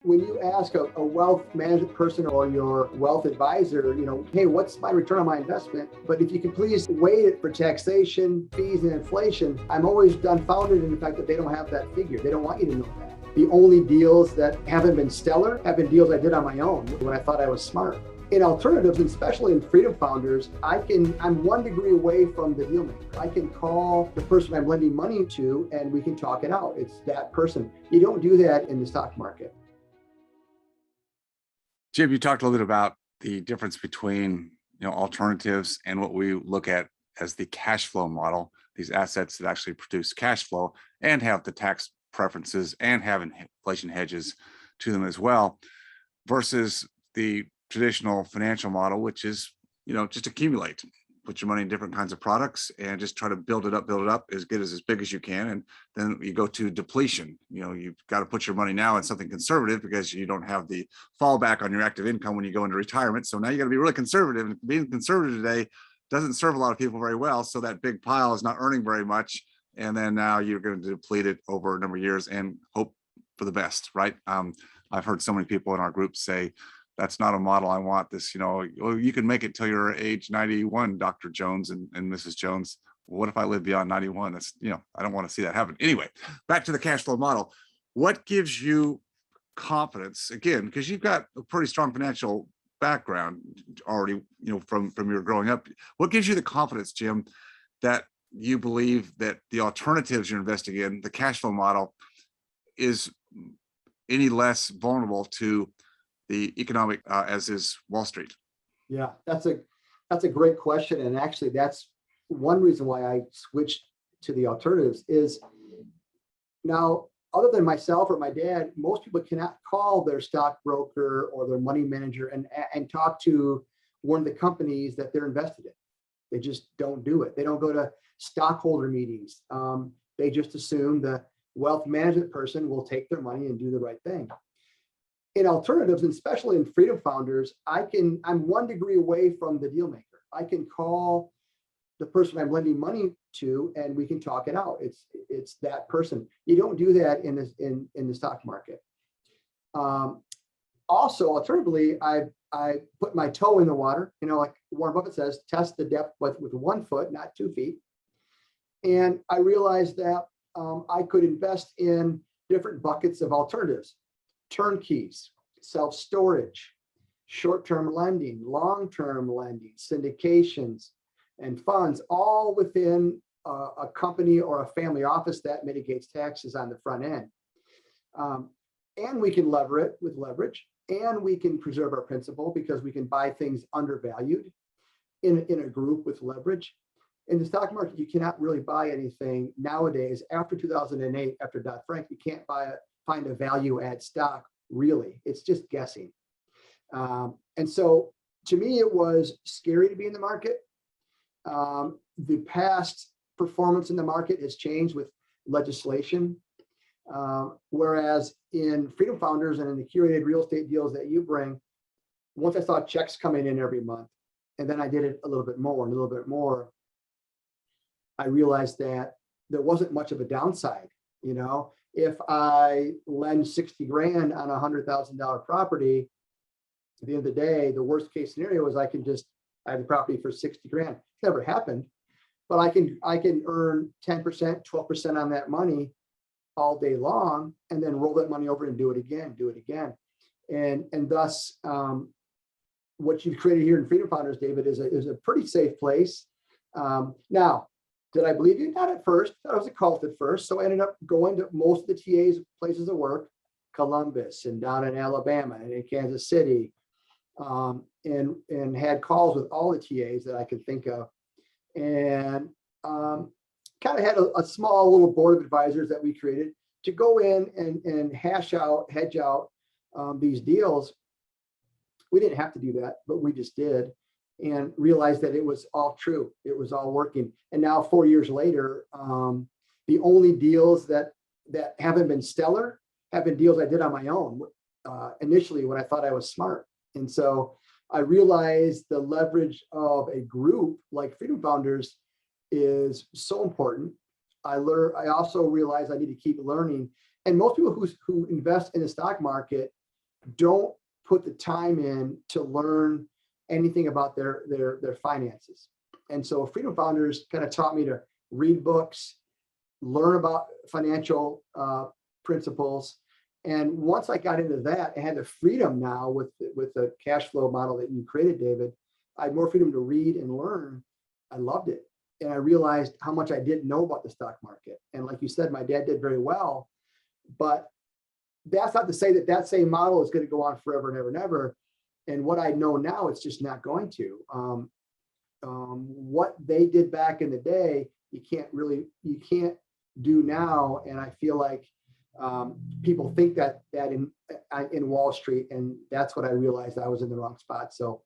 when you ask a wealth management person or your wealth advisor, hey, what's my return on my investment? But if you can please weigh it for taxation, fees, and inflation, I'm always dumbfounded in the fact that they don't have that figure. They don't want you to know that. The only deals that haven't been stellar have been deals I did on my own when I thought I was smart. In alternatives, and especially in Freedom Founders, I'm 1 degree away from the deal maker. I can call the person I'm lending money to and we can talk it out. It's that person. You don't do that in the stock market. Jim, you talked a little bit about the difference between alternatives and what we look at as the cash flow model, these assets that actually produce cash flow and have the tax preferences and have inflation hedges to them as well, versus the traditional financial model, which is just accumulate, put your money in different kinds of products and just try to build it up as good as big as you can. And then you go to depletion. You've got to put your money now in something conservative because you don't have the fallback on your active income when you go into retirement. So now you got to be really conservative, and being conservative today doesn't serve a lot of people very well. So that big pile is not earning very much. And then now you're going to deplete it over a number of years and hope for the best, right? I've heard so many people in our group say, that's not a model I want. This, you can make it till you're age 91, Dr. Jones and Mrs. Jones. What if I live beyond 91? That's, I don't want to see that happen. Anyway, back to the cash flow model. What gives you confidence, again, because you've got a pretty strong financial background already, from your growing up. What gives you the confidence, Jim, that you believe that the alternatives you're investing in, the cash flow model, is any less vulnerable to the economic as is Wall Street? Yeah, that's a great question. And actually, that's one reason why I switched to the alternatives is now, other than myself or my dad, most people cannot call their stockbroker or their money manager and talk to one of the companies that they're invested in. They just don't do it. They don't go to stockholder meetings. They just assume the wealth management person will take their money and do the right thing. In alternatives, and especially in Freedom Founders, I'm 1 degree away from the deal maker. I can call the person I'm lending money to and we can talk it out. It's that person. You don't do that in the stock market. Also, alternatively, I put my toe in the water. Like Warren Buffett says, test the depth with 1 foot, not 2 feet. And I realized that I could invest in different buckets of alternatives. Turnkeys, self-storage, short-term lending, long-term lending, syndications, and funds, all within a company or a family office that mitigates taxes on the front end. And we can lever it with leverage, and we can preserve our principal because we can buy things undervalued in a group with leverage. In the stock market, you cannot really buy anything nowadays. After 2008, after Dodd-Frank, you can't find a value add stock, really. It's just guessing. And so to me, it was scary to be in the market. The past performance in the market has changed with legislation. Whereas in Freedom Founders and in the curated real estate deals that you bring, once I saw checks coming in every month, and then I did it a little bit more and a little bit more, I realized that there wasn't much of a downside. If I lend 60 grand on a $100,000 property, at the end of the day, the worst case scenario is I have the property for 60 grand. It's never happened, but I can earn 10%, 12% on that money all day long, and then roll that money over and do it again. And thus, what you've created here in Freedom Founders, David, is a pretty safe place. Now, did I believe you? Not at first. I was a cult at first. So I ended up going to most of the TA's places of work, Columbus and down in Alabama and in Kansas City, and had calls with all the TAs that I could think of. And kind of had a small little board of advisors that we created to go in and hedge out these deals. We didn't have to do that, but we just did. And realized that it was all true. It was all working. And now 4 years later, the only deals that haven't been stellar have been deals I did on my own initially when I thought I was smart. And so I realized the leverage of a group like Freedom Founders is so important. I also realized I need to keep learning. And most people who invest in the stock market don't put the time in to learn anything about their finances. And so Freedom Founders kind of taught me to read books, learn about financial principles. And once I got into that, I had the freedom now with the cash flow model that you created, David. I had more freedom to read and learn. I loved it. And I realized how much I didn't know about the stock market. And like you said, my dad did very well, but that's not to say that that same model is going to go on forever and ever and ever. And what I know now, it's just not going to. What they did back in the day, you can't do now. And I feel like people think that in Wall Street, and that's what I realized, I was in the wrong spot. So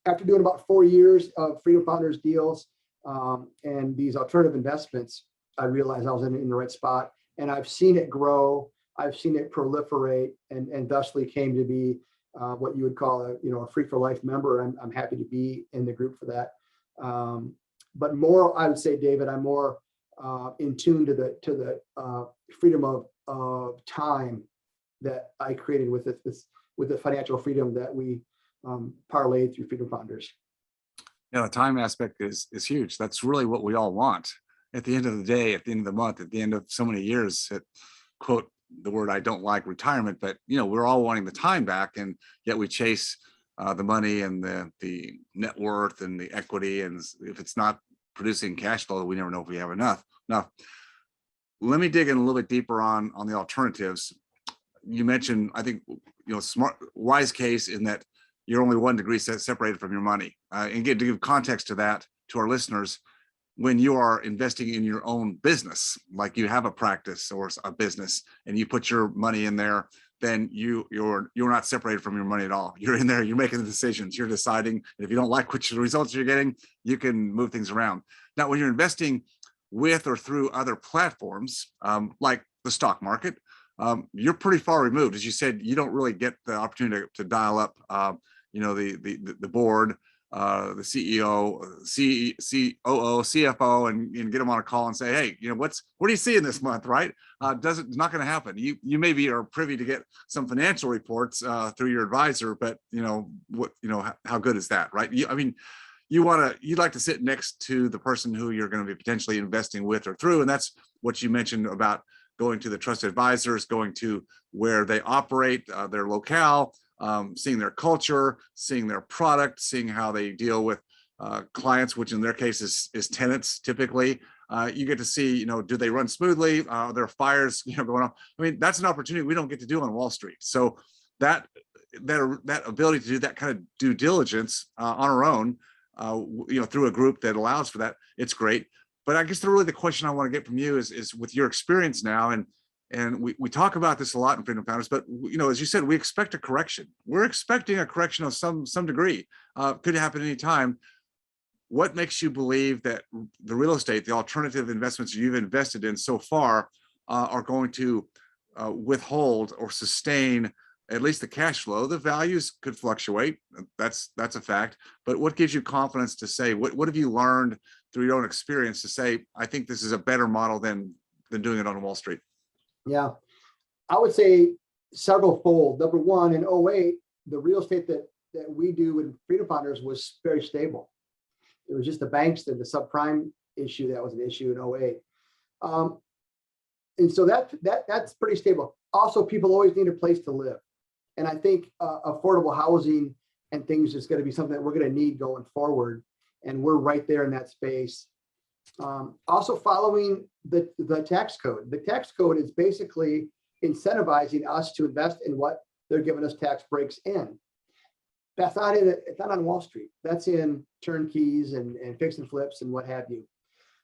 after doing about 4 years of Freedom Founders deals and these alternative investments, I realized I was in the right spot, and I've seen it grow. I've seen it proliferate, and thusly came to be what you would call a Free for Life member. I'm happy to be in the group for that. But more, I would say, David, I'm more in tune to the freedom of time that I created with the financial freedom that we parlayed through Freedom Founders. Yeah, the time aspect is huge. That's really what we all want. At the end of the day, at the end of the month, at the end of so many years, quote the word I don't like, retirement, but we're all wanting the time back, and yet we chase the money and the net worth and the equity, and if it's not producing cash flow, we never know if we have enough. Now, let me dig in a little bit deeper on the alternatives. You mentioned, I think, smart, wise case in that you're only 1 degree separated from your money. And again, to give context to that to our listeners, when you are investing in your own business, like you have a practice or a business, and you put your money in there, then you're not separated from your money at all. You're in there, you're making the decisions, you're deciding. And if you don't like which results you're getting, you can move things around. Now, when you're investing with or through other platforms, like the stock market, you're pretty far removed. As you said, you don't really get the opportunity to dial up, the board, the CEO, COO, CFO, and get them on a call and say, hey, what are you seeing this month, right? It's not going to happen. You maybe are privy to get some financial reports through your advisor, but how good is that, right? You'd like to sit next to the person who you're going to be potentially investing with or through, and that's what you mentioned about going to the trusted advisors, going to where they operate, their locale, seeing their culture, seeing their product, seeing how they deal with clients, which in their case is tenants typically. You get to see, do they run smoothly? Are there fires going on? I mean, that's an opportunity we don't get to do on Wall Street. So that ability to do that kind of due diligence on our own, through a group that allows for that, it's great. But I guess the question I want to get from you is with your experience now, and we talk about this a lot in Freedom Founders, but as you said, we expect a correction. We're expecting a correction of some degree. Could happen anytime. What makes you believe that the real estate, the alternative investments you've invested in so far, are going to withhold or sustain at least the cash flow? The values could fluctuate. That's a fact. But what gives you confidence to say, what have you learned through your own experience to say, I think this is a better model than doing it on Wall Street? Yeah, I would say several fold. Number one, in 2008, the real estate that we do in Freedom Founders was very stable. It was just the banks and the subprime issue that was an issue in 2008. And so that's pretty stable. Also, people always need a place to live. And I think affordable housing and things is going to be something that we're going to need going forward. And we're right there in that space. Also following the tax code. The tax code is basically incentivizing us to invest in what they're giving us tax breaks in. That's not it's not on Wall Street. That's in turnkeys and fix and flips and what have you.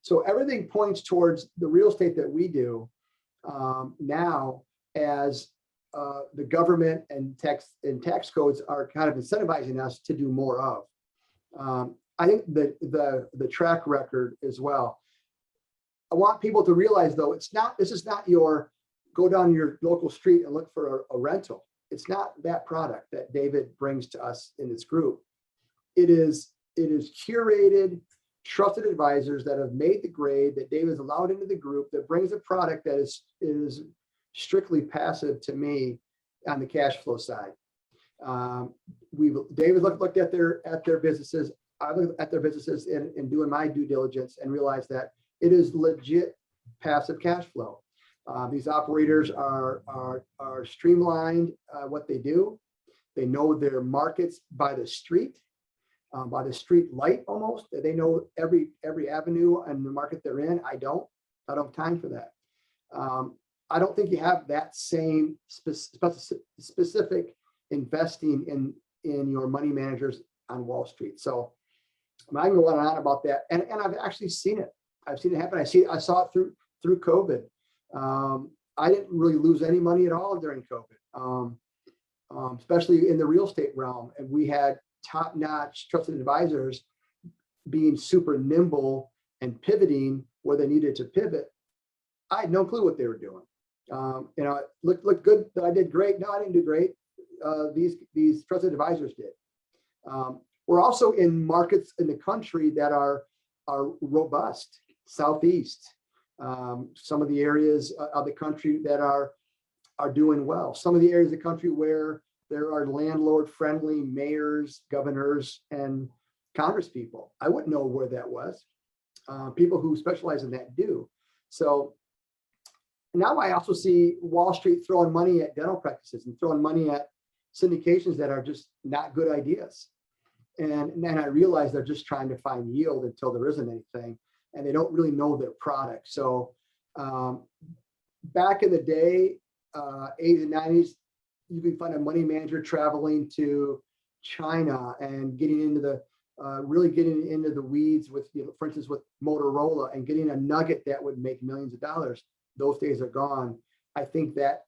So everything points towards the real estate that we do now, as the government and tax codes are kind of incentivizing us to do more of. I think the track record as well. I want people to realize, though, this is not your go down your local street and look for a rental. It's not that product that David brings to us in this group. It is curated, trusted advisors that have made the grade that David's allowed into the group, that brings a product that is strictly passive to me, on the cash flow side. David looked at their businesses. I looked at their businesses in doing my due diligence and realized that it is legit passive cash flow. These operators are streamlined what they do. They know their markets by the street light almost. They know every avenue and the market they're in. I don't have time for that. I don't think you have that same specific investing in your money managers on Wall Street. So I'm not going to go on about that. And I've actually seen it. I've seen it happen. I saw it through COVID. I didn't really lose any money at all during COVID, especially in the real estate realm. And we had top-notch trusted advisors being super nimble and pivoting where they needed to pivot. I had no clue what they were doing. It looked good that I did great. No, I didn't do great. These trusted advisors did. We're also in markets in the country that are robust. Southeast, some of the areas of the country that are doing well. Some of the areas of the country where there are landlord-friendly mayors, governors, and congresspeople. I wouldn't know where that was. People who specialize in that do. So now I also see Wall Street throwing money at dental practices and throwing money at syndications that are just not good ideas. And then I realize they're just trying to find yield until there isn't anything, and they don't really know their product. So back in the day, 80s and 90s, you can find a money manager traveling to China and getting into the weeds with, for instance, with Motorola and getting a nugget that would make millions of dollars. Those days are gone. I think that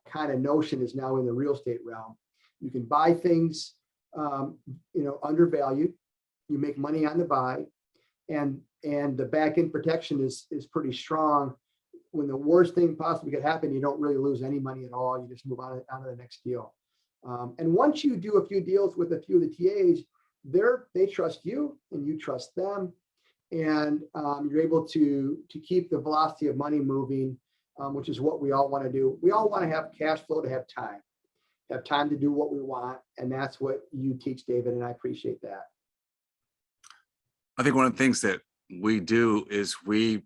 kind of notion is now in the real estate realm. You can buy things, undervalued. You make money on the buy, and the back end protection is pretty strong. When the worst thing possibly could happen, you don't really lose any money at all. You just move on to the next deal. And once you do a few deals with a few of the TAs, they trust you and you trust them, and you're able to keep the velocity of money moving, which is what we all want to do. We all want to have cash flow to have time to do what we want, and that's what you teach, David, and I appreciate that. I think one of the things that we do is we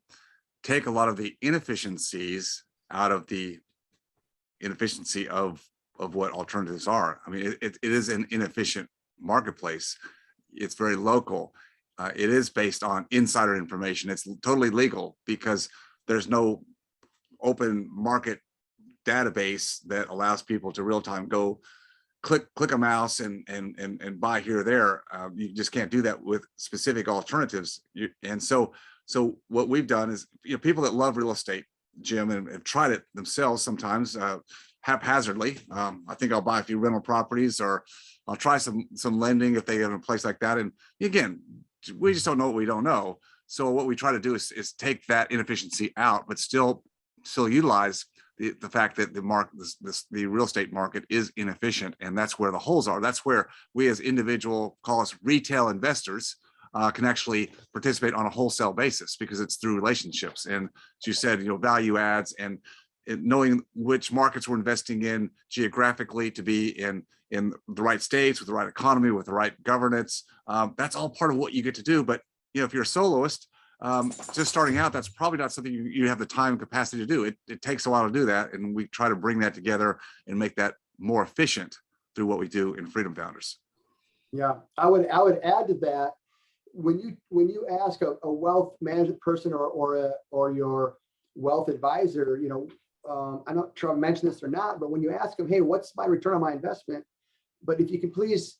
take a lot of the inefficiencies out of the inefficiency of what alternatives are. I mean, it is an inefficient marketplace. It's very local. It is based on insider information. It's totally legal because there's no open market database that allows people to real time go click a mouse and buy here or there. You just can't do that with specific alternatives. And so what we've done is, people that love real estate, Jim, and have tried it themselves sometimes haphazardly. I think I'll buy a few rental properties, or I'll try some lending if they have a place like that. And again, we just don't know what we don't know. So what we try to do is take that inefficiency out, but still utilize the fact that the real estate market is inefficient, and that's where the holes are. That's where we as individual, call us retail investors, can actually participate on a wholesale basis, because it's through relationships. And as you said, value adds, and knowing which markets we're investing in geographically to be in the right states, with the right economy, with the right governance. That's all part of what you get to do. But if you're a soloist, just starting out, that's probably not something you have the time and capacity to do. It takes a while to do that, and we try to bring that together and make that more efficient through what we do in Freedom Founders. Yeah, I would add to that. When you ask a wealth management person or your wealth advisor, I'm not sure I mentioned this or not, but when you ask them, hey, what's my return on my investment? But if you can please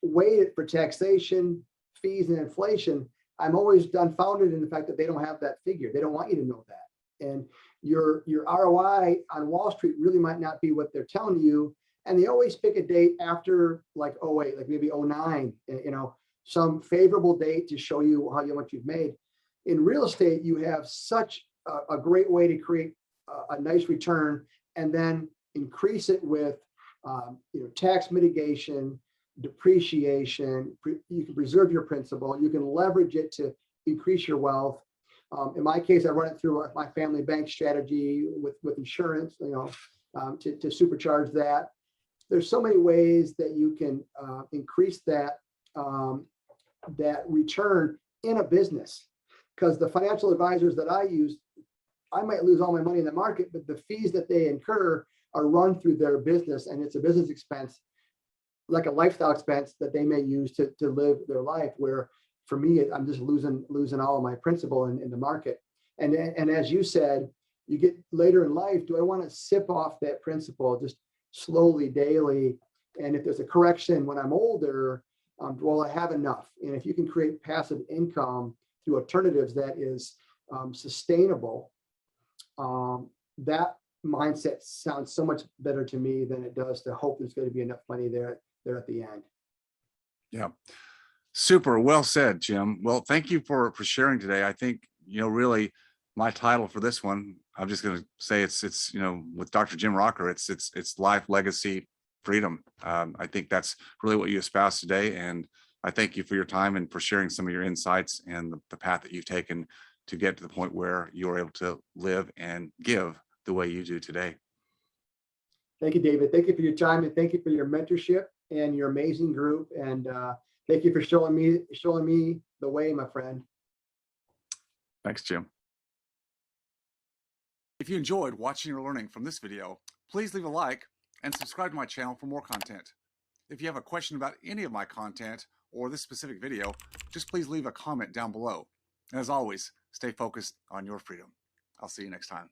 weight it for taxation, fees, and inflation, I'm always dumbfounded in the fact that they don't have that figure. They don't want you to know that. And your ROI on Wall Street really might not be what they're telling you. And they always pick a date after like 08, like maybe 09, some favorable date to show you how much you've made. In real estate, you have such a great way to create a nice return and then increase it with tax mitigation, depreciation. You can preserve your principal. You can leverage it to increase your wealth. In my case, I run it through my family bank strategy with insurance. to supercharge that. There's so many ways that you can increase that that return in a business, because the financial advisors that I use, I might lose all my money in the market, but the fees that they incur are run through their business, and it's a business expense, like a lifestyle expense that they may use to live their life. Where for me, I'm just losing all of my principal in the market. And as you said, you get later in life, do I want to sip off that principal just slowly daily? And if there's a correction when I'm older, well, I have enough. And if you can create passive income through alternatives that is sustainable, that mindset sounds so much better to me than it does to hope there's going to be enough money there at the end. Yeah. Super. Well said, Jim. Well, thank you for sharing today. I think, really my title for this one, I'm just going to say it's, with Dr. Jim Rocker, it's life, legacy, freedom. I think that's really what you espouse today. And I thank you for your time and for sharing some of your insights and the path that you've taken to get to the point where you're able to live and give the way you do today. Thank you, David. Thank you for your time, and thank you for your mentorship and your amazing group. And thank you for showing me the way, my friend. Thanks, Jim. If you enjoyed watching or learning from this video, please leave a like and subscribe to my channel for more content. If you have a question about any of my content or this specific video, just please leave a comment down below. And as always, stay focused on your freedom. I'll see you next time.